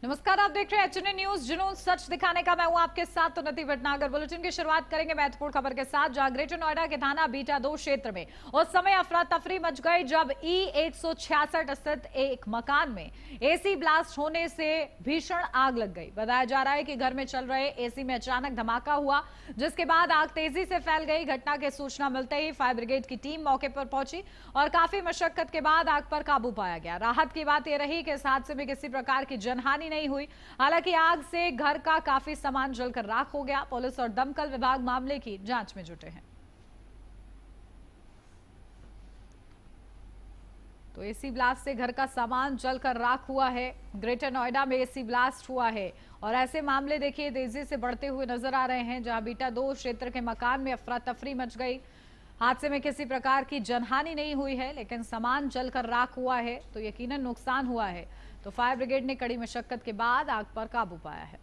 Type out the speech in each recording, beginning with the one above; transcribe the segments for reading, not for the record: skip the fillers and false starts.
नमस्कार, आप देख रहे हैं एचएनए न्यूज, जुनून सच दिखाने का। मैं हूं आपके साथ उन्नति भटनागर। बुलेटिन की शुरुआत करेंगे महत्वपूर्ण खबर के साथ, जहां ग्रेटर नोएडा के थाना बीटा 2 क्षेत्र में उस समय अफरा तफरी मच गई जब E166 स्थित एक मकान में एसी ब्लास्ट होने से भीषण आग लग गई। बताया जा रहा है कि घर में चल रहे एसी में अचानक धमाका हुआ, जिसके बाद आग तेजी से फैल गई। घटना की सूचना मिलते ही फायर ब्रिगेड की टीम मौके पर पहुंची और काफी मशक्कत के बाद आग पर काबू पाया गया। राहत की बात यह रही कि इस हादसे में किसी प्रकार की जनहानि नहीं हुई। हालांकि आग से घर का काफी सामान जलकर राख हो गया। पुलिस और दमकल विभाग मामले की जांच में जुटे हैं। तो एसी ब्लास्ट से घर का सामान जलकर राख हुआ है। ग्रेटर नोएडा में एसी ब्लास्ट हुआ है और ऐसे मामले देखिए तेजी से बढ़ते हुए नजर आ रहे हैं, जहां बीटा 2 क्षेत्र के मकान में अफरा तफरी मच गई। हादसे में किसी प्रकार की जनहानि नहीं हुई है, लेकिन सामान जलकर राख हुआ है तो यकीनन नुकसान हुआ है। तो फायर ब्रिगेड ने कड़ी मशक्कत के बाद आग पर काबू पाया है।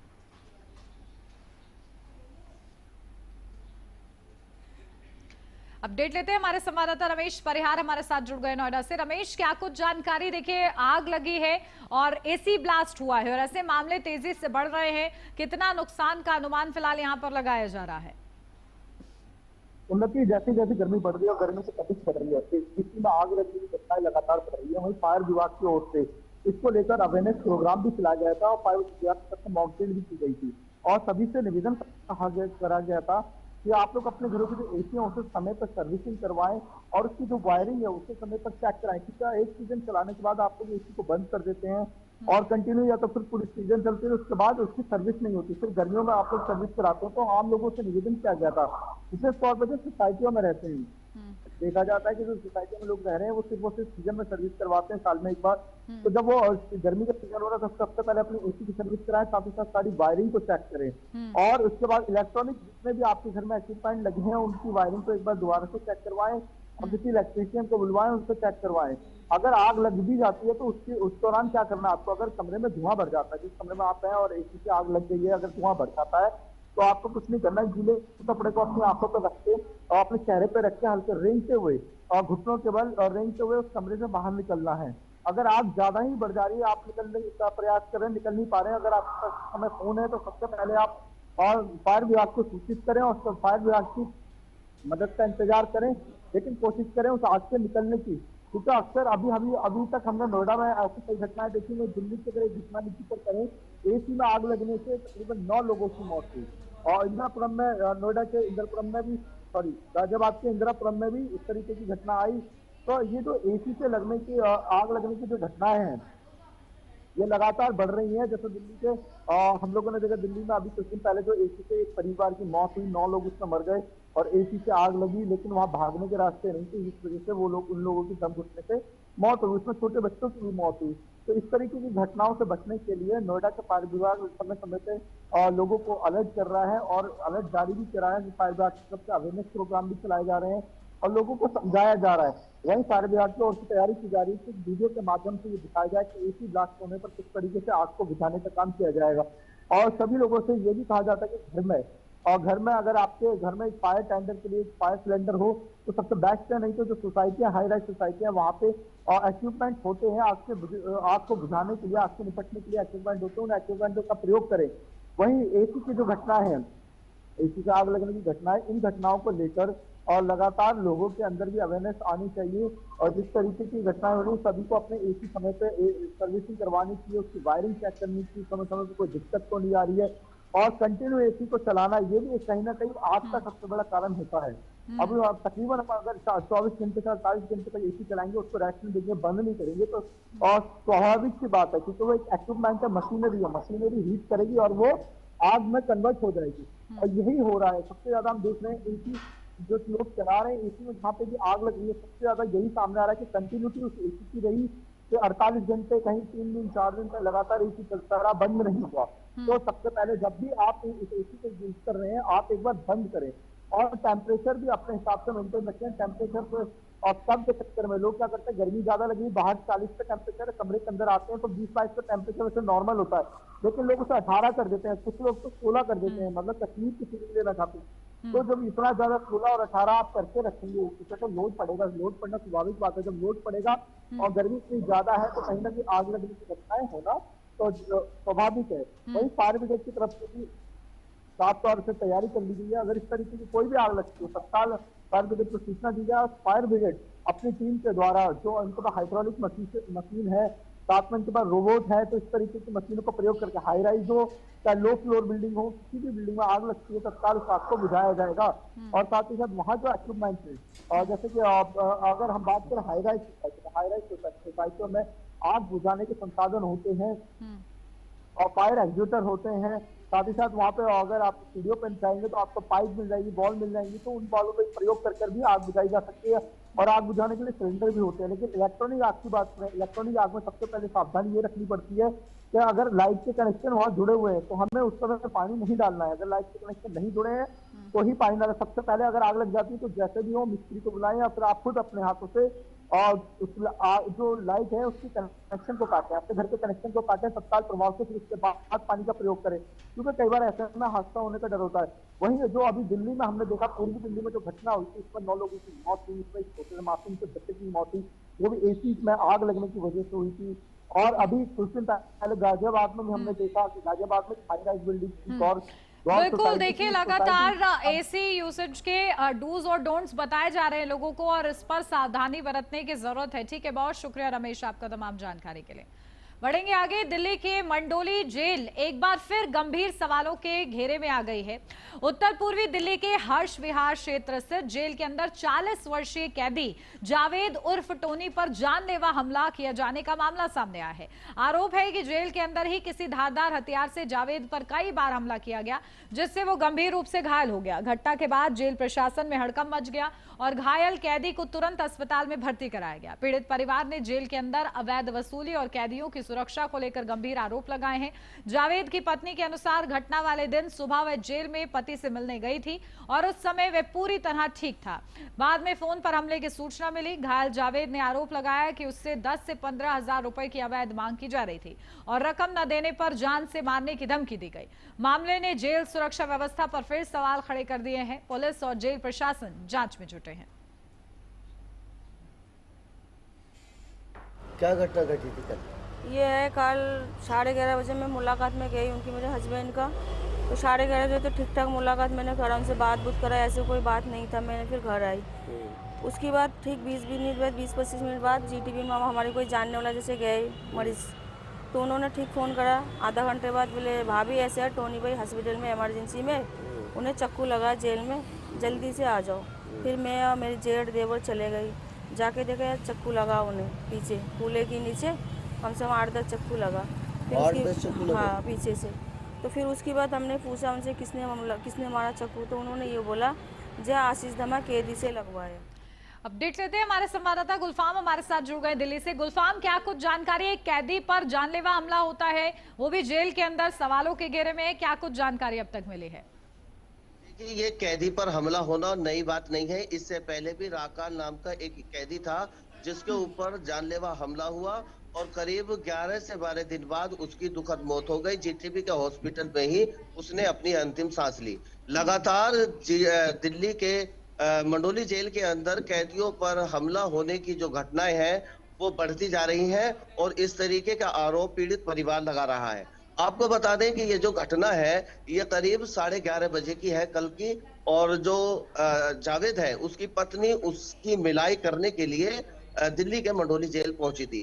अपडेट लेते हैं, हमारे संवाददाता रमेश परिहार हमारे साथ जुड़ गए नोएडा से। रमेश, क्या कुछ जानकारी? देखिए, आग लगी है और एसी ब्लास्ट हुआ है और ऐसे मामले तेजी से बढ़ रहे हैं। कितना नुकसान का अनुमान फिलहाल यहाँ पर लगाया जा रहा है? उन्नति, जैसे जैसे गर्मी बढ़ रही है और गर्मी से तपिश बढ़ रही है, इसी में आग लगने की घटनाएं लगातार बढ़ रही है। वहीं फायर विभाग की ओर से इसको लेकर अवेयरनेस प्रोग्राम भी चलाया गया था और फायर विभाग की तरफ से मॉकड्रिल भी की गई थी और सभी से निवेदन करा गया था कि आप लोग अपने घरों की जो एसी है उसे समय पर सर्विसिंग करवाएं और उसकी जो वायरिंग है उसे समय पर चेक कराएं। क्योंकि एक सीजन चलाने के बाद आप लोग एसी को बंद कर देते हैं और कंटिन्यू या तो फिर पूरी सीजन चलती है, उसके बाद उसकी सर्विस नहीं होती, फिर गर्मियों में आप लोग सर्विस कराते हैं। तो आम लोगों से निवेदन किया गया था, विशेष तौर पर जो सोसाइटियों में रहते हैं, देखा जाता है कि जो सोसाइटी में लोग रह रहे हैं वो सिर्फ सीजन में सर्विस करवाते हैं, साल में एक बार। तो जब वो गर्मी का सीजन हो रहा है तो सबसे पहले अपनी एसी की सर्विस कराएं, साथ ही साथ सारी वायरिंग को चेक करें और उसके बाद इलेक्ट्रॉनिक जितने भी आपके घर में इक्विपमेंट लगे हैं उनकी वायरिंग को एक बार दोबारा से चेक करवाएं और किसी इलेक्ट्रीशियन को बुलवाएं, उसको चेक करवाएं। अगर आग लग भी जाती है तो उस दौरान क्या करना है आपको? अगर कमरे में धुआं भर जाता है, जिस कमरे में आप हैं और एसी से आग लग गई है, अगर धुआं भर जाता है तो आपको कुछ नहीं करना है। गीले कपड़े को अपनी आंखों पर रख के और अपने चेहरे पे रख के हल्के रेंगते हुए और घुटनों के बल और रेंगते हुए उस कमरे से बाहर निकलना है। अगर आग ज्यादा ही बढ़ जा रही है, आप निकलने का प्रयास कर रहे हैं, निकल नहीं पा रहे हैं, अगर आपके पास समय फोन है तो सबसे पहले आप और फायर विभाग को सूचित करें और फायर विभाग की मदद का इंतजार करें, लेकिन कोशिश करें उस आग से निकलने की। क्योंकि अक्सर अभी तक हमने नोएडा में ऐसी कई घटनाएं देखी हैं। दिल्ली की अगर एक घटना जिक्र करें, एसी में आग लगने से तकरीबन 9 लोगों की मौत हुई और इंदिरापुरम में, नोएडा के इंदिरापुरम में भी, सॉरी गाजियाबाद के इंदिरापुरम में भी इस तरीके की घटना आई। तो ये जो एसी से लगने की आग लगने की जो घटनाएं हैं ये लगातार बढ़ रही है। जैसे दिल्ली के हम लोगों ने देखा, दिल्ली में अभी कुछ दिन पहले जो एसी से एक परिवार की मौत हुई, 9 लोग उसमें मर गए और एसी से आग लगी, लेकिन वहां भागने के रास्ते नहीं थे, इस वजह से वो लोग, उन लोगों की दम घुटने से मौत हुई, उसमें छोटे बच्चों की भी मौत हुई। तो इस तरीके की घटनाओं से बचने के लिए नोएडा का फायर विभाग समय समय पे लोगों को अलर्ट कर रहा है और अलर्ट जारी भी करा है। फायर विभाग की तरफ से अवेयरनेस प्रोग्राम भी चलाए जा रहे हैं और लोगों को समझाया जा रहा है। वहीं फायर विभाग की ओर से तैयारी की जा रही है कि वीडियो के माध्यम से ये दिखाया जाए कि एसी ब्लास्ट होने पर किस तरीके से आग को बुझाने का काम किया जाएगा। और सभी लोगों से ये भी कहा जाता है कि घर में अगर आपके घर में फायर टेंडर के लिए फायर सिलेंडर हो तो सबसे बेस्ट है, नहीं तो जो सोसाइटियां, हाई राइज सोसाइटियां, वहां पे इक्विपमेंट होते हैं आग को बुझाने के लिए, आग से निपटने के लिए इक्विपमेंट होते हैं, उन इक्विपमेंटों का प्रयोग करें। वहीं एसी की जो घटना है, एसी से आग लगने की घटनाएं, इन घटनाओं को लेकर और लगातार लोगों के अंदर भी अवेयरनेस आनी चाहिए और जिस तरीके की घटनाएं हो रही है सभी को अपने एसी समय पे सर्विसिंग करवानी चाहिए, उसकी वायरिंग चेक करनी चाहिए, समय समय पर कोई दिक्कत तो नहीं आ रही है और कंटिन्यू एसी को चलाना, ये भी कहीं ना कहीं आग का सबसे बड़ा कारण होता है। अब तकरीबन हम अगर 24 घंटे से 48 घंटे तक एसी चलाएंगे, उसको रेस्ट में देंगे, बंद नहीं करेंगे तो और स्वाभाविक सी बात है, क्योंकि वो एक इक्विपमेंट है, मशीनरी है, मशीनरी हीट करेगी और वो आग में कन्वर्ट हो जाएगी। और यही हो रहा है, सबसे ज्यादा हम देख रहे हैं एसी जो लोग चला रहे हैं, एसी में जहाँ पे भी आग लग रही है, सबसे ज्यादा यही सामने आ रहा है कि कंटिन्यूटी उस एसी की रही कि 48 घंटे, कहीं 3 दिन 4 दिन तक लगातार एसी चलता रहा, बंद नहीं हुआ। तो सबसे पहले जब भी आप इस एसी को यूज कर रहे हैं, आप एक बार बंद करें और टेम्परेचर भी अपने हिसाब से मेंटेन रखें। टेम्परेचर को और कम के चक्कर में लोग क्या करते हैं, गर्मी ज्यादा लगी, बाहर 40 का टेम्परेचर है, कमरे के अंदर आते हैं तो 20-22 का टेम्परेचर वैसे नॉर्मल होता है, लेकिन लोग उसे 18 कर देते हैं, कुछ लोग तो 16 कर देते हैं, मतलब तकलीफ किसी के लिए ना खाते। तो जब इतना ज्यादा 16 और 18 आप करके रखेंगे उसे तो लोड पड़ेगा, लोड पड़ना स्वाभाविक बात है। जब लोड पड़ेगा और गर्मी इतनी ज्यादा है तो कहीं ना कहीं आग लगने की घटनाएं होना तो स्वाभाविक है। वही फायर ब्रिगेड की तरफ से भी साफ तौर से तैयारी कर ली गई है। अगर इस तरीके की कोई भी आग लगती है तत्काल फायर ब्रिगेड को सूचना दी जाए। फायर ब्रिगेड अपनी टीम के द्वारा, जो उनके पास हाइड्रोलिक मशीन है, साथ में उनके पास रोबोट है, तो इस तरीके की मशीनों का प्रयोग करके हाई राइज हो चाहे लो फ्लोर बिल्डिंग हो, किसी भी बिल्डिंग में आग लगती है तत्काल उस आग को बुझाया जाएगा। और साथ ही साथ वहाँ जो इक्विपमेंट है, और जैसे कि अगर हम बात करें हाई राइज सोसाइटियों में आग बुझाने के संसाधन होते हैं और फायर एग्जीक्यूटर होते हैं। साथ ही साथ वहाँ पे अगर आप सीढ़ियों पर जाएंगे तो आपको पाइप मिल जाएगी, बॉल मिल जाएंगी, तो उन बॉलों का प्रयोग कर भी आग बुझाई जा सकती है। और आग बुझाने के लिए सिलेंडर भी होते हैं। लेकिन इलेक्ट्रॉनिक आग की बात करें, इलेक्ट्रॉनिक आग में सबसे पहले सावधानी ये रखनी पड़ती है कि अगर लाइट के कनेक्शन वहाँ जुड़े हुए हैं तो हमें उस समय पानी नहीं डालना है। अगर लाइट के कनेक्शन नहीं जुड़े हैं तो ही पानी डालें। सबसे पहले अगर आग लग जाती है तो जैसे भी हो मिस्त्री को बुलाएं या फिर आप खुद अपने हाथों से और जो लाइट है उसकी कनेक्शन को काटें, आपके घर के कनेक्शन को काटें तत्काल प्रभाव से, फिर उसके बाद पानी का प्रयोग करें, क्योंकि कई बार ऐसे में हादसा होने का डर होता है। वहीं जो अभी दिल्ली में हमने देखा, पूर्वी दिल्ली में जो घटना हुई थी उसमें 9 लोगों की मौत हुई, इसमें छोटे से मासूम से बच्चे की मौत हुई, वो भी एसी में आग लगने की वजह से हुई थी। और अभी कुछ दिन पहले गाजियाबाद में भी हमने देखा कि गाजियाबाद में हाई राइज बिल्डिंग की और बिल्कुल, देखिए लगातार एसी यूसेज के डूज और डोंट्स बताए जा रहे हैं लोगों को और इस पर सावधानी बरतने की जरूरत है। ठीक है, बहुत शुक्रिया रमेश आपका तमाम जानकारी के लिए। बढ़ेंगे आगे। दिल्ली के मंडोली जेल एक बार फिर गंभीर सवालों के घेरे में आ गई है। उत्तर पूर्वी दिल्ली के हर्ष विहार क्षेत्र स्थित जेल के अंदर 40 वर्षीय कैदी जावेद उर्फ टोनी पर जानलेवा हमला किए जाने का मामला सामने आया है। आरोप है कि जेल के अंदर ही किसी धारदार हथियार से जावेद पर कई बार हमला किया गया, जिससे वो गंभीर रूप से घायल हो गया। घटना के बाद जेल प्रशासन में हड़कंप मच गया और घायल कैदी को तुरंत अस्पताल में भर्ती कराया गया। पीड़ित परिवार ने जेल के अंदर अवैध वसूली और कैदियों की सुरक्षा को लेकर गंभीर आरोप लगाए हैं। जावेद की पत्नी के अनुसार घटना वाले दिन सुबह वह जेल में पति से मिलने गई थी और उस समय वह पूरी तरह ठीक था। बाद में फोन पर हमले की सूचना मिली। घायल जावेद ने आरोप लगाया कि उससे 10 से 15 हजार रुपए की अवैध मांग की जा रही थी और रकम न देने पर जान से मारने की धमकी दी गई। मामले ने जेल सुरक्षा व्यवस्था पर फिर सवाल खड़े कर दिए हैं। पुलिस और जेल प्रशासन जांच में जुटे हैं। क्या घटना घटी थी कल? ये है कल 11:30 बजे मैं मुलाकात में गई उनकी, मेरे हस्बैंड का। तो 11:30 बजे तो ठीक ठाक मुलाकात मैंने करा, उनसे बात करा, ऐसे कोई बात नहीं था। मैंने फिर घर आई। उसके बाद ठीक 20 मिनट बाद 20-25 मिनट बाद जीटीबी में हमारे कोई जानने वाला जैसे गए मरीज, तो उन्होंने ठीक फ़ोन करा। आधा घंटे बाद बोले भाभी ऐसे है टोनी भाई हॉस्पिटल में इमरजेंसी में, उन्हें चक्कू लगा जेल में, जल्दी से आ जाओ। फिर मैं और मेरी जेठ देवर चले गई। जाके देखा यार चक्कू लगा उन्हें पीछे कूले के नीचे, कम से कम 8-10 चक्कू लगा। हाँ, पीछे से। तो फिर उसके बाद हमने पूछा उनसे किसने मारा चक्कू, तो उन्होंने ये बोला जय आशीष धमा कैदी से लगवाया। अपडेट लेते हैं, हमारे संवाददाता गुलफाम हमारे साथ जुड़ गए दिल्ली से। गुलफाम, क्या कुछ जानकारी है? कैदी पर जानलेवा हमला होता है, वो भी जेल के अंदर, सवालों के घेरे में है, क्या कुछ जानकारी अब तक मिली है? ये कैदी पर हमला होना नई बात नहीं है। इससे पहले भी राकाल नाम का एक कैदी था जिसके ऊपर जानलेवा हमला हुआ और करीब 11 से 12 दिन बाद उसकी दुखद मौत हो गई। जीटीबी के हॉस्पिटल में ही उसने अपनी अंतिम सांस ली। लगातार दिल्ली के मंडोली जेल के अंदर कैदियों पर हमला होने की जो घटनाएं हैं वो बढ़ती जा रही हैं और इस तरीके का आरोप पीड़ित परिवार लगा रहा है। आपको बता दें कि ये जो घटना है ये करीब 11:30 बजे की है कल की, और जो जावेद है उसकी पत्नी उसकी मिलाई करने के लिए दिल्ली के मंडोली जेल पहुंची थी।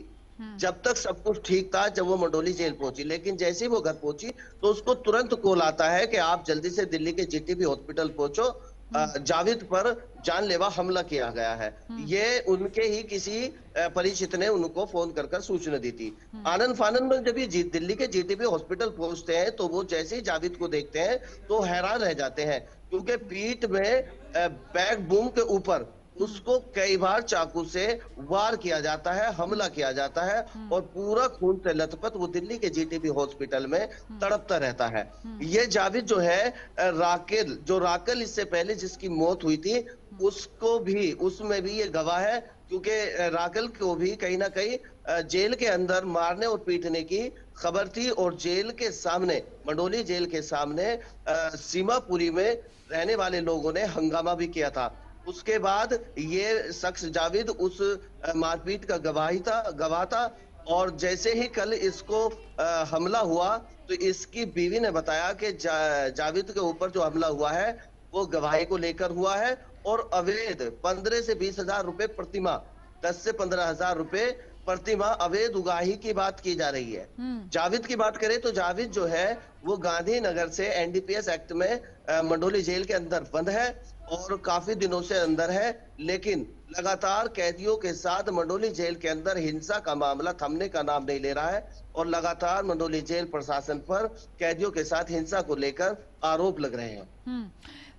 जब तक सब कुछ ठीक था जब वो मंडोली जेल पहुंची, लेकिन जैसे ही वो घर पहुंची तो उसको तुरंत कॉल आता है कि आप जल्दी से दिल्ली के जीटीबी हॉस्पिटल पहुंचो, जावेद पर जानलेवा हमला किया गया है। ये उनके ही किसी परिचित ने उनको फोन कर सूचना दी थी। आनंद फानंद में जब ये दिल्ली के जीटीबी हॉस्पिटल पहुंचते हैं तो वो जैसे ही जावेद को देखते हैं तो हैरान रह जाते हैं, क्योंकि पीठ में बैक बूम के ऊपर उसको कई बार चाकू से वार किया जाता है, हमला किया जाता है और पूरा खून से लथपथ वो दिल्ली के जीटीबी हॉस्पिटल में तड़पता रहता है। ये जावेद जो है राकेल इससे पहले जिसकी मौत हुई थी उसको भी, उसमें भी ये गवाह है, क्योंकि राकेल को भी कहीं ना कहीं जेल के अंदर मारने और पीटने की खबर थी और जेल के सामने, मंडोली जेल के सामने सीमापुरी में रहने वाले लोगों ने हंगामा भी किया था। उसके बाद ये शख्स जावेद उस मारपीट का गवाह था और जैसे ही कल इसको हमला हुआ तो इसकी बीवी ने बताया कि जावेद के ऊपर जो हमला हुआ है वो गवाही को लेकर हुआ है और अवैध 15 से 20 हजार रुपए प्रतिमाह, 10 से 15 हजार रुपए प्रतिमाह अवैध उगाही की बात की जा रही है। जावेद की बात करें तो जावेद जो है वो गांधीनगर से एनडीपीएस एक्ट में मंडोली जेल के अंदर बंद है और काफी दिनों से अंदर है, लेकिन लगातार कैदियों के साथ मंडोली जेल के अंदर हिंसा का मामला थमने का नाम नहीं ले रहा है और लगातार मंडोली जेल प्रशासन पर कैदियों के साथ हिंसा को लेकर आरोप लग रहे हैं।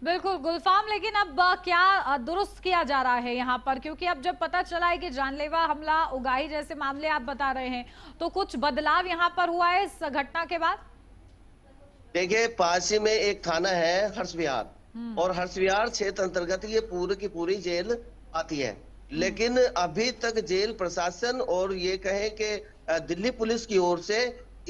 बिल्कुल गुलफाम, लेकिन अब क्या दुरुस्त किया जा रहा है यहाँ पर, क्योंकि अब जब पता चला है कि जानलेवा हमला उगाही जैसे मामले आप बता रहे हैं तो कुछ बदलाव यहाँ पर हुआ है इस घटना के बाद? देखिए, पास ही में एक थाना है हर्ष विहार और हर्ष विहार क्षेत्र अंतर्गत ये पूरी की पूरी जेल आती है, लेकिन अभी तक जेल प्रशासन और ये कहें कि दिल्ली पुलिस की ओर से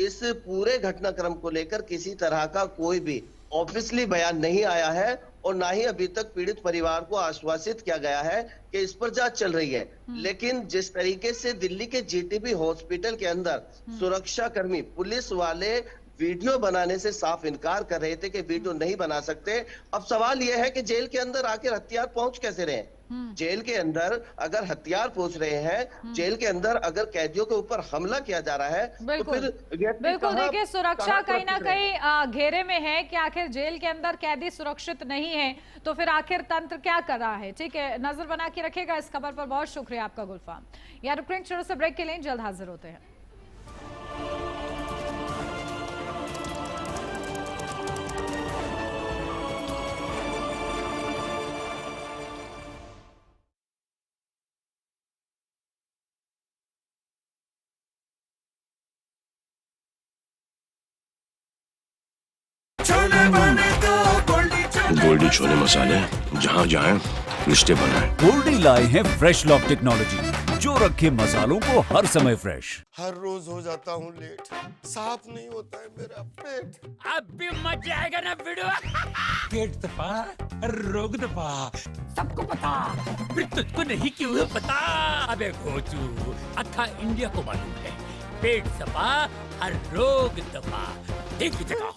इस पूरे घटनाक्रम को लेकर किसी तरह का कोई भी ऑफिशियली बयान नहीं आया है और ना ही अभी तक पीड़ित परिवार को आश्वासित किया गया है कि इस पर जांच चल रही है। लेकिन जिस तरीके से दिल्ली के जीटीबी हॉस्पिटल के अंदर सुरक्षा कर्मी पुलिस वाले वीडियो बनाने से साफ इनकार कर रहे थे कि वीडियो नहीं बना सकते, अब सवाल यह है कि जेल के अंदर आकर हथियार पहुंच कैसे रहे? जेल के अंदर अगर हथियार पहुंच रहे हैं, जेल के अंदर अगर कैदियों के ऊपर हमला किया जा रहा है तो फिर बिल्कुल देखिए, सुरक्षा कहीं ना कहीं घेरे में है कि आखिर जेल के अंदर कैदी सुरक्षित नहीं है तो फिर आखिर तंत्र क्या कर रहा है। ठीक है, नजर बना के रखेगा इस खबर पर। बहुत शुक्रिया आपका गुलफाम। यार रुकेंगे छोटे से ब्रेक के लिए, जल्द हाजिर होते हैं। गोल्डी छोले मसाले, जहाँ जाए रिश्ते बनाए। गोल्डी लाए हैं फ्रेश लॉक टेक्नोलॉजी जो रखे मसालों को हर समय फ्रेश। हर रोज हो जाता हूँ लेट, साफ नहीं होता है मेरा पेट। अब भी मजा आएगा ना वीडियो। पेट दबा, रोग दबा, सबको पता, फिर तुझको नहीं क्यों पता? अबे घोचू, अथा इंडिया को मालूम है, पेट दबा हर रोग दबा, एक ही जगह।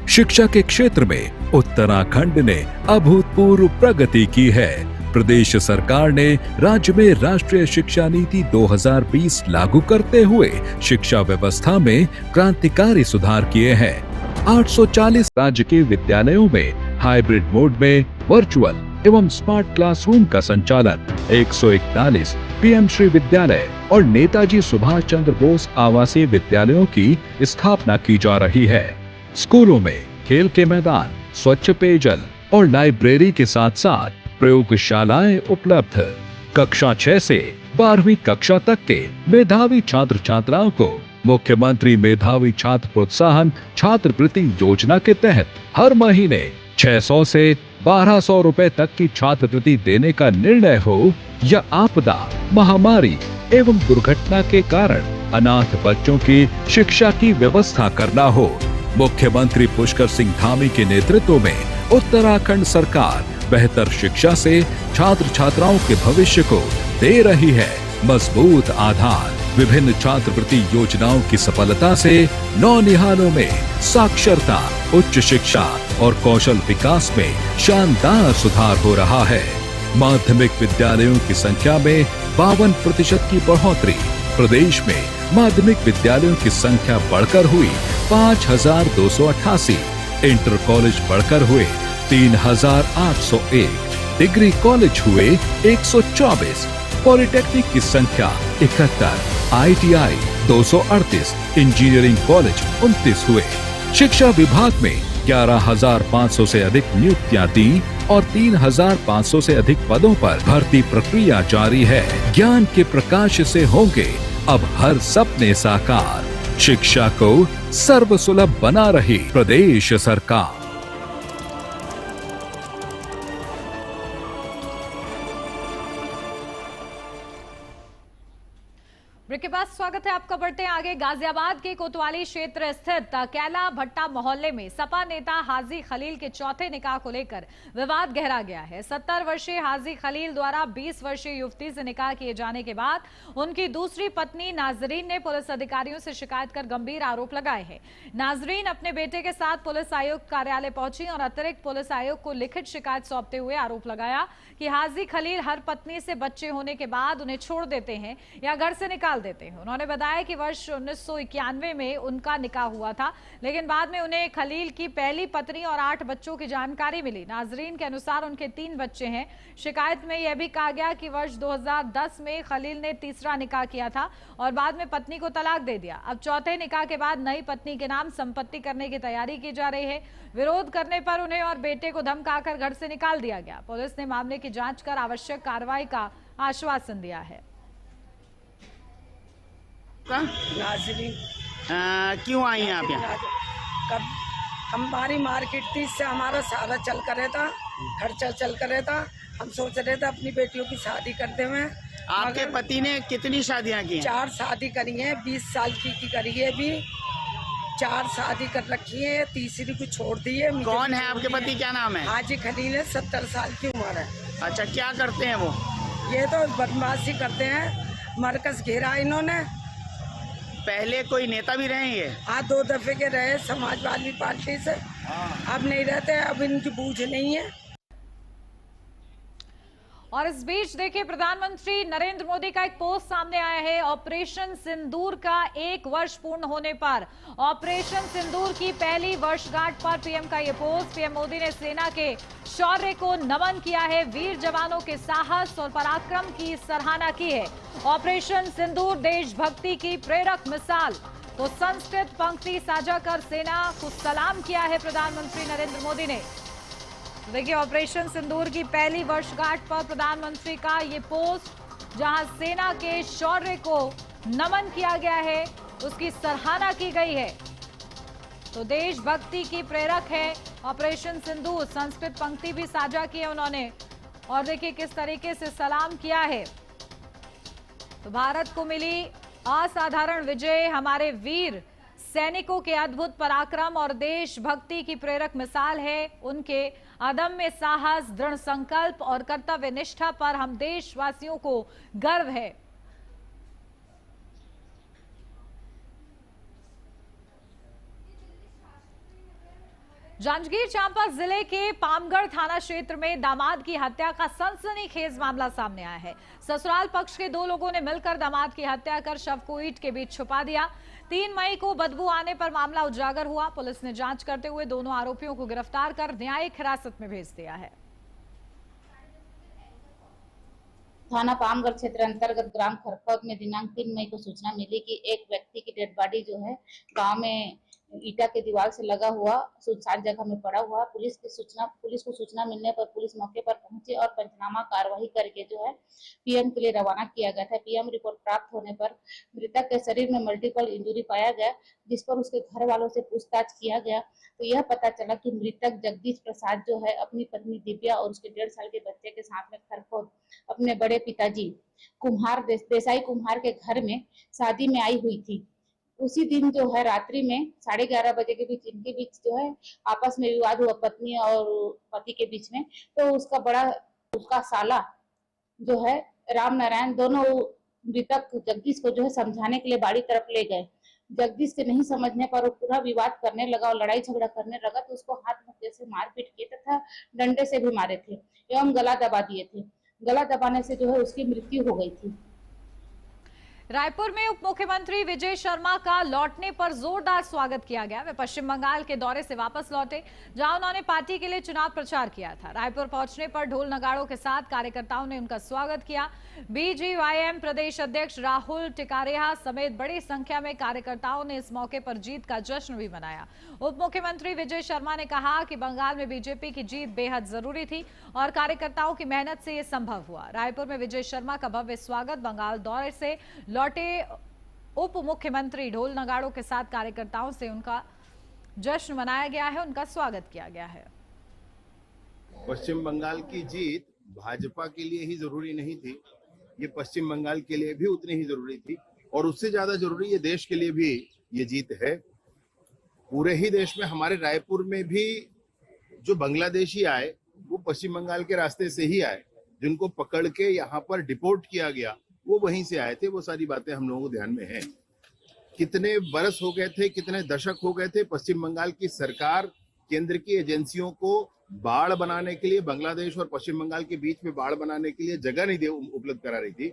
शिक्षा के क्षेत्र में उत्तराखंड ने अभूतपूर्व प्रगति की है। प्रदेश सरकार ने राज्य में राष्ट्रीय शिक्षा नीति 2020 लागू करते हुए शिक्षा व्यवस्था में क्रांतिकारी सुधार किए हैं। 840 राज्य के विद्यालयों में हाइब्रिड मोड में वर्चुअल एवं स्मार्ट क्लासरूम का संचालन, 141 पीएम श्री विद्यालय और नेताजी सुभाष चंद्र बोस आवासीय विद्यालयों की स्थापना की जा रही है। स्कूलों में खेल के मैदान, स्वच्छ पेयजल और लाइब्रेरी के साथ साथ प्रयोगशालाएं उपलब्ध। कक्षा 6 से 12वीं कक्षा तक के मेधावी छात्र छात्राओं को मुख्यमंत्री मेधावी छात्र प्रोत्साहन छात्रवृत्ति योजना के तहत हर महीने 600 से 1200 रुपए तक की छात्रवृत्ति देने का निर्णय हो या आपदा, महामारी एवं दुर्घटना के कारण अनाथ बच्चों की शिक्षा की व्यवस्था करना हो, मुख्यमंत्री पुष्कर सिंह धामी के नेतृत्व में उत्तराखंड सरकार बेहतर शिक्षा से छात्र छात्राओं के भविष्य को दे रही है मजबूत आधार। विभिन्न छात्रवृत्ति योजनाओं की सफलता से नौनिहालों में साक्षरता, उच्च शिक्षा और कौशल विकास में शानदार सुधार हो रहा है। माध्यमिक विद्यालयों की संख्या में 52% की बढ़ोतरी। प्रदेश में माध्यमिक विद्यालयों की संख्या बढ़कर हुई 5288, इंटर कॉलेज बढ़कर हुए 3801, डिग्री कॉलेज हुए 124, पॉलिटेक्निक की संख्या 71, ITI 238, इंजीनियरिंग कॉलेज 29 हुए। शिक्षा विभाग में 11,500 से अधिक नियुक्तियां दी और 3,500 से अधिक पदों पर भर्ती प्रक्रिया जारी है। ज्ञान के प्रकाश से होंगे अब हर सपने साकार। शिक्षा को सर्वसुलभ बना रही प्रदेश सरकार। ब्रेक के बाद स्वागत है आपका। बढ़ते हैं आगे। गाजियाबाद के कोतवाली क्षेत्र स्थित कैला भट्टा मोहल्ले में सपा नेता हाजी खलील के चौथे निकाह को लेकर विवाद गहरा गया है। 70 वर्षीय हाजी खलील द्वारा 20 वर्षीय युवती से निकाह किए जाने के बाद उनकी दूसरी पत्नी नाजरीन ने पुलिस अधिकारियों से शिकायत कर गंभीर आरोप लगाए हैं। नाजरीन अपने बेटे के साथ पुलिस आयुक्त कार्यालय पहुंची और अतिरिक्त पुलिस आयुक्त को लिखित शिकायत सौंपते हुए आरोप लगाया कि हाजी खलील हर पत्नी से बच्चे होने के बाद उन्हें छोड़ देते हैं या घर से निकाल देते हैं। उन्होंने बताया कि वर्ष 1991 में उनका निकाह हुआ था, लेकिन बाद में उन्हें खलील की पहली पत्नी और 8 बच्चों की जानकारी मिली। नाजरीन के अनुसार उनके 3 बच्चे हैं। शिकायत में यह भी कहा गया कि वर्ष 2010 में खलील ने तीसरा निकाह किया था और बाद में पत्नी को तलाक दे दिया। अब चौथे निकाह के बाद नई पत्नी के नाम संपत्ति करने की तैयारी की जा रही है। विरोध करने पर उन्हें और बेटे को धमकाकर घर से निकाल दिया गया। पुलिस ने मामले की जांच कर आवश्यक कार्रवाई का आश्वासन दिया है। क्यों आई हैं आप यहाँ? कब हमारी मार्केट थी, इससे हमारा सारा चल कर रहता, खर्चा चल कर रहता। हम सोच रहे थे अपनी बेटियों की शादी करते हुए। आपके पति ने कितनी शादियाँ की? 4 शादी करी है। 20 साल की करी है, अभी 4 शादी कर रखी है, तीसरी को छोड़ दी है। कौन है आपके पति, क्या नाम है? हाजी खलील है, 70 साल की उम्र है। अच्छा, क्या करते हैं वो? ये तो बदमाशी करते हैं, मरकज घेरा इन्होंने। पहले कोई नेता भी रहे ये? हाँ, 2 दफे के रहे समाजवादी पार्टी से। अब नहीं रहते, अब इनकी बूझ नहीं है। और इस बीच देखिए, प्रधानमंत्री नरेंद्र मोदी का एक पोस्ट सामने आया है। ऑपरेशन सिंदूर का 1 वर्ष पूर्ण होने पर ऑपरेशन सिंदूर की पहली वर्षगांठ पर पीएम का ये पोस्ट। पीएम मोदी ने सेना के शौर्य को नमन किया है, वीर जवानों के साहस और पराक्रम की सराहना की है। ऑपरेशन सिंदूर देशभक्ति की प्रेरक मिसाल। तो संस्कृत पंक्ति साझा कर सेना को सलाम किया है प्रधानमंत्री नरेंद्र मोदी ने। देखिए, ऑपरेशन सिंदूर की पहली वर्षगांठ पर प्रधानमंत्री का ये पोस्ट, जहां सेना के शौर्य को नमन किया गया है, उसकी सराहना की गई है। तो देशभक्ति की प्रेरक है ऑपरेशन सिंदूर। संस्कृत पंक्ति भी साझा की है उन्होंने और देखिए किस तरीके से सलाम किया है। तो भारत को मिली असाधारण विजय, हमारे वीर सैनिकों के अद्भुत पराक्रम और देशभक्ति की प्रेरक मिसाल है। उनके अदम्य साहस, दृढ़ संकल्प और कर्तव्य निष्ठा पर हम देशवासियों को गर्व है। जांजगीर चांपा जिले के पामगढ़ थाना क्षेत्र में दामाद की हत्या का सनसनीखेज मामला सामने आया है। ससुराल पक्ष के 2 लोगों ने मिलकर दामाद की हत्या कर शव को ईंट के बीच छुपा दिया। 3 मई को बदबू आने पर मामला उजागर हुआ। पुलिस ने जांच करते हुए दोनों आरोपियों को गिरफ्तार कर न्यायिक हिरासत में भेज दिया है। थाना पामगढ़ क्षेत्र अंतर्गत ग्राम खरखौद में दिनांक 3 मई को सूचना मिली कि एक व्यक्ति की डेड बॉडी जो है गांव में ईटा के दीवार से लगा हुआ सुनसान जगह में पड़ा हुआ। पुलिस को सूचना मिलने पर पुलिस मौके पर पहुंची और पंचनामा कार्रवाई करके जो है पीएम के लिए रवाना किया गया था। पीएम रिपोर्ट प्राप्त होने पर मृतक के शरीर में मल्टीपल इंजरी पाया गया, जिस पर उसके घर वालों से पूछताछ किया गया तो यह पता चला कि मृतक जगदीश प्रसाद जो है अपनी पत्नी दिव्या और उसके 1.5 साल के बच्चे के साथ में खरखौद अपने बड़े पिताजी कुम्हार देसाई कुम्हार के घर में शादी में आई हुई थी। उसी दिन जो है रात्रि में 11:30 बजे के बीच इनके बीच जो है आपस में विवाद हुआ, पत्नी और पति के बीच में। तो उसका साला जो है राम नारायण दोनों मृतक जगदीश को जो है समझाने के लिए बाड़ी तरफ ले गए। जगदीश के नहीं समझने पर वो पूरा विवाद करने लगा और लड़ाई झगड़ा करने लगा, तो उसको हाथ मुक्के से मारपीट किए तथा डंडे से भी मारे थे एवं गला दबा दिए थे। गला दबाने से जो है उसकी मृत्यु हो गई थी। रायपुर में उप मुख्यमंत्री विजय शर्मा का लौटने पर जोरदार स्वागत किया गया। वे पश्चिम बंगाल के दौरे से वापस लौटे, जहां उन्होंने पार्टी के लिए चुनाव प्रचार किया था। रायपुर पहुंचने पर ढोल नगाड़ों के साथ कार्यकर्ताओं ने उनका स्वागत किया। बीजीवाईएम प्रदेश अध्यक्ष राहुल टिकारेहा समेत बड़ी संख्या में कार्यकर्ताओं ने इस मौके पर जीत का जश्न भी मनाया। उप मुख्यमंत्री विजय शर्मा ने कहा कि बंगाल में बीजेपी की जीत बेहद जरूरी थी और कार्यकर्ताओं की मेहनत से ये संभव हुआ। रायपुर में विजय शर्मा का भव्य स्वागत, बंगाल दौरे से लौटे उप मुख्यमंत्री ढोल नगाड़ों के साथ कार्यकर्ताओं से उनका जश्न मनाया गया है, उनका स्वागत किया गया है। पश्चिम बंगाल की जीत भाजपा के लिए ही जरूरी नहीं थी, ये पश्चिम बंगाल के लिए भी उतनी ही जरूरी थी। और उससे ज्यादा जरूरी ये देश के लिए भी ये जीत है। पूरे ही देश में, हमारे रायपुर में भी जो बांग्लादेशी आए वो पश्चिम बंगाल के रास्ते से ही आए, जिनको पकड़ के यहाँ पर डिपोर्ट किया गया वो वहीं से आए थे। वो सारी बातें हम लोगों को ध्यान में है। कितने बरस हो गए थे, कितने दशक हो गए थे, पश्चिम बंगाल की सरकार केंद्र की एजेंसियों को बाढ़ बनाने के लिए, बांग्लादेश और पश्चिम बंगाल के बीच में बाढ़ बनाने के लिए जगह नहीं उपलब्ध करा रही थी।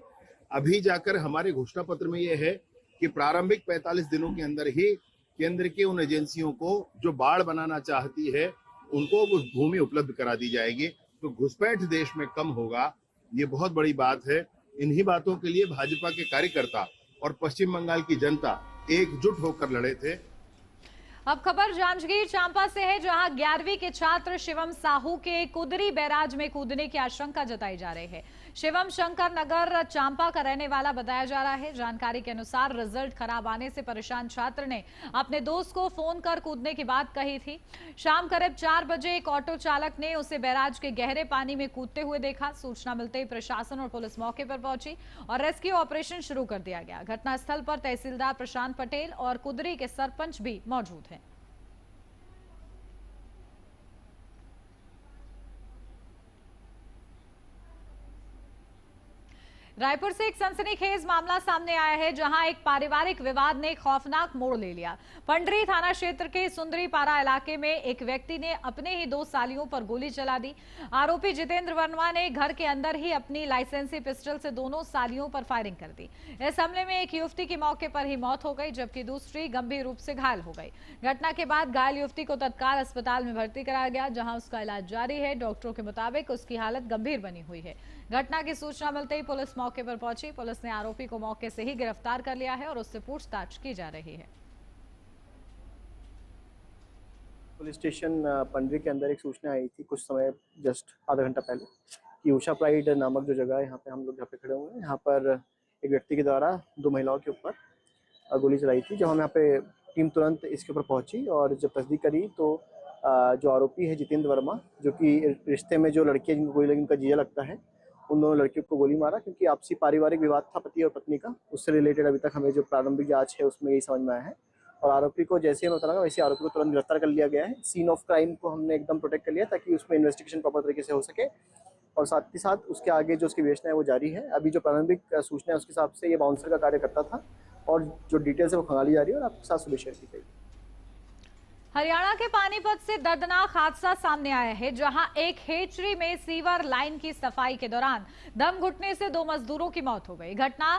अभी जाकर हमारे घोषणा पत्र में यह है कि प्रारंभिक 45 दिनों के अंदर ही केंद्र की उन एजेंसियों को जो बाढ़ बनाना चाहती है उनको वो भूमि उपलब्ध करा दी जाएगी। तो घुसपैठ देश में कम होगा, ये बहुत बड़ी बात है। इन्हीं बातों के लिए भाजपा के कार्यकर्ता और पश्चिम बंगाल की जनता एकजुट होकर लड़े थे। अब खबर जांजगीर चांपा से है, जहां 11वीं के छात्र शिवम साहू के कुदरी बैराज में कूदने की आशंका जताई जा रही है। शिवम शंकर नगर चांपा का रहने वाला बताया जा रहा है। जानकारी के अनुसार रिजल्ट खराब आने से परेशान छात्र ने अपने दोस्त को फोन कर कूदने की बात कही थी। शाम करीब 4 बजे एक ऑटो चालक ने उसे बैराज के गहरे पानी में कूदते हुए देखा। सूचना मिलते ही प्रशासन और पुलिस मौके पर पहुंची और रेस्क्यू ऑपरेशन शुरू कर दिया गया। घटनास्थल पर तहसीलदार प्रशांत पटेल और कुदरी के सरपंच भी मौजूद हैं। रायपुर से एक सनसनीखेज मामला सामने आया है, जहां एक पारिवारिक विवाद ने खौफनाक मोड़ ले लिया। पंडरी थाना क्षेत्र के सुंदरीपारा इलाके में एक व्यक्ति ने अपने ही 2 सालियों पर गोली चला दी। आरोपी जितेंद्र वर्मा ने घर के अंदर ही अपनी लाइसेंसी पिस्टल से दोनों सालियों पर फायरिंग कर दी। इस हमले में एक युवती की मौके पर ही मौत हो गई, जबकि दूसरी गंभीर रूप से घायल हो गई। घटना के बाद घायल युवती को तत्काल अस्पताल में भर्ती कराया गया, जहां उसका इलाज जारी है। डॉक्टरों के मुताबिक उसकी हालत गंभीर बनी हुई है। घटना की सूचना मिलते ही पुलिस मौके पर पहुंची। पुलिस ने आरोपी को मौके से ही गिरफ्तार कर लिया है और उससे पूछताछ की जा रही है। पुलिस स्टेशन पंडरी के अंदर एक सूचना आई थी कुछ समय, जस्ट आधा घंटा पहले, कि उषा प्राइड नामक जो जगह है, यहाँ पे हम लोग जहाँ पे खड़े हुए हैं, यहाँ पर एक व्यक्ति के द्वारा 2 महिलाओं के ऊपर गोली चलाई थी। जब हम यहाँ पे टीम तुरंत इसके ऊपर पहुंची और जब तस्दीक करी तो जो आरोपी है जितेंद्र वर्मा, जो कि रिश्ते में जो लड़की है जिनको गोली लगी, उनका जीजा लगता है, उन दोनों लड़कियों को गोली मारा क्योंकि आपसी पारिवारिक विवाद था पति और पत्नी का। उससे रिलेटेड अभी तक हमें जो प्रारंभिक जांच है उसमें यही समझ में आया है। और आरोपी को जैसे हमें बताया वैसे आरोपी को तुरंत गिरफ्तार कर लिया गया है। सीन ऑफ क्राइम को हमने एकदम प्रोटेक्ट कर लिया ताकि उसमें इन्वेस्टिगेशन प्रॉपर तरीके से हो सके, और साथ ही साथ उसके आगे जो उसकी विवेचना है वो जारी है। अभी जो प्रारंभिक सूचना है उसके हिसाब से ये बाउंसर का कार्य करता था और जो डिटेल्स है वो खंगाली जा रही है और आपके साथ सुबह शेयर की गई। हरियाणा के पानीपत से दर्दनाक हादसा सामने आया है, जहां एक हेचरी में सीवर लाइन की सफाई के दौरान दम घुटने से 2 मजदूरों की मौत हो गई। घटना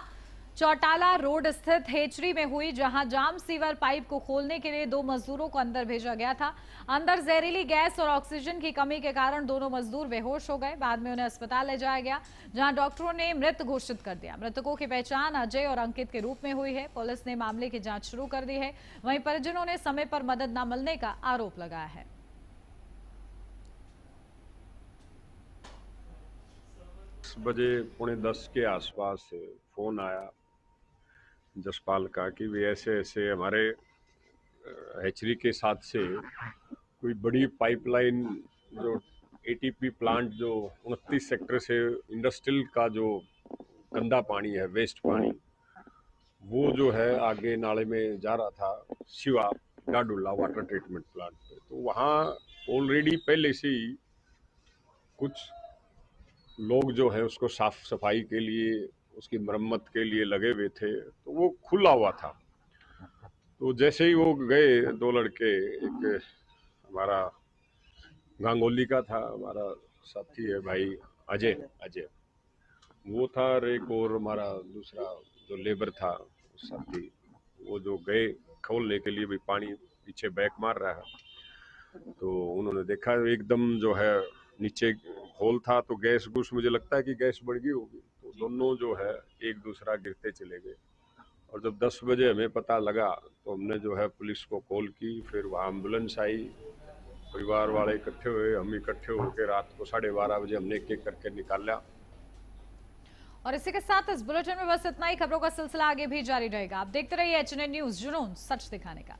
चौटाला रोड स्थित हेचरी में हुई, जहां जाम सीवर पाइप को खोलने के लिए 2 मजदूरों को अंदर भेजा गया था। अंदर जहरीली गैस और ऑक्सीजन की कमी के कारण दोनों मजदूर बेहोश हो गए। बाद में उन्हें अस्पताल ले जाया गया, जहां डॉक्टरों ने मृत घोषित कर दिया। मृतकों की पहचान अजय और अंकित के रूप में हुई है। पुलिस ने मामले की जांच शुरू कर दी है। वहीं परिजनों ने समय पर मदद न मिलने का आरोप लगाया है। बजे 9:45 के आसपास फोन आया जसपाल का कि वे ऐसे ऐसे हमारे हैचरी के साथ से कोई बड़ी पाइपलाइन, जो एटीपी प्लांट जो 29 सेक्टर से इंडस्ट्रियल का जो गंदा पानी है, वेस्ट पानी, वो जो है आगे नाले में जा रहा था शिवा डाडुल्ला वाटर ट्रीटमेंट प्लांट पे। तो वहाँ ऑलरेडी पहले से ही कुछ लोग जो है उसको साफ सफाई के लिए, उसकी मरम्मत के लिए लगे हुए थे, तो वो खुला हुआ था। तो जैसे ही वो गए, 2 लड़के, एक हमारा गांगोली का था, हमारा साथी है भाई अजय वो था, और एक और हमारा दूसरा जो लेबर था साथी, वो जो गए खोलने के लिए, भी पानी पीछे बैक मार रहा है। तो उन्होंने देखा एकदम जो है नीचे होल था, तो गैस घुस, मुझे लगता है कि गैस बढ़ गई होगी। तो दोनों जो है एक दूसरा गिरते चले गए। और जब 10 बजे हमें पता लगा तो हमने जो है पुलिस को कॉल की, फिर वहाँ एम्बुलेंस आई, परिवार वाले इकट्ठे हुए, हम इकट्ठे होकर रात को 12:30 बजे हमने एक एक करके निकाला। और इसी के साथ इस बुलेटिन में बस इतना ही। खबरों का सिलसिला आगे भी जारी रहेगा। आप देखते रहिए HNN न्यूज, जुनून सच दिखाने का।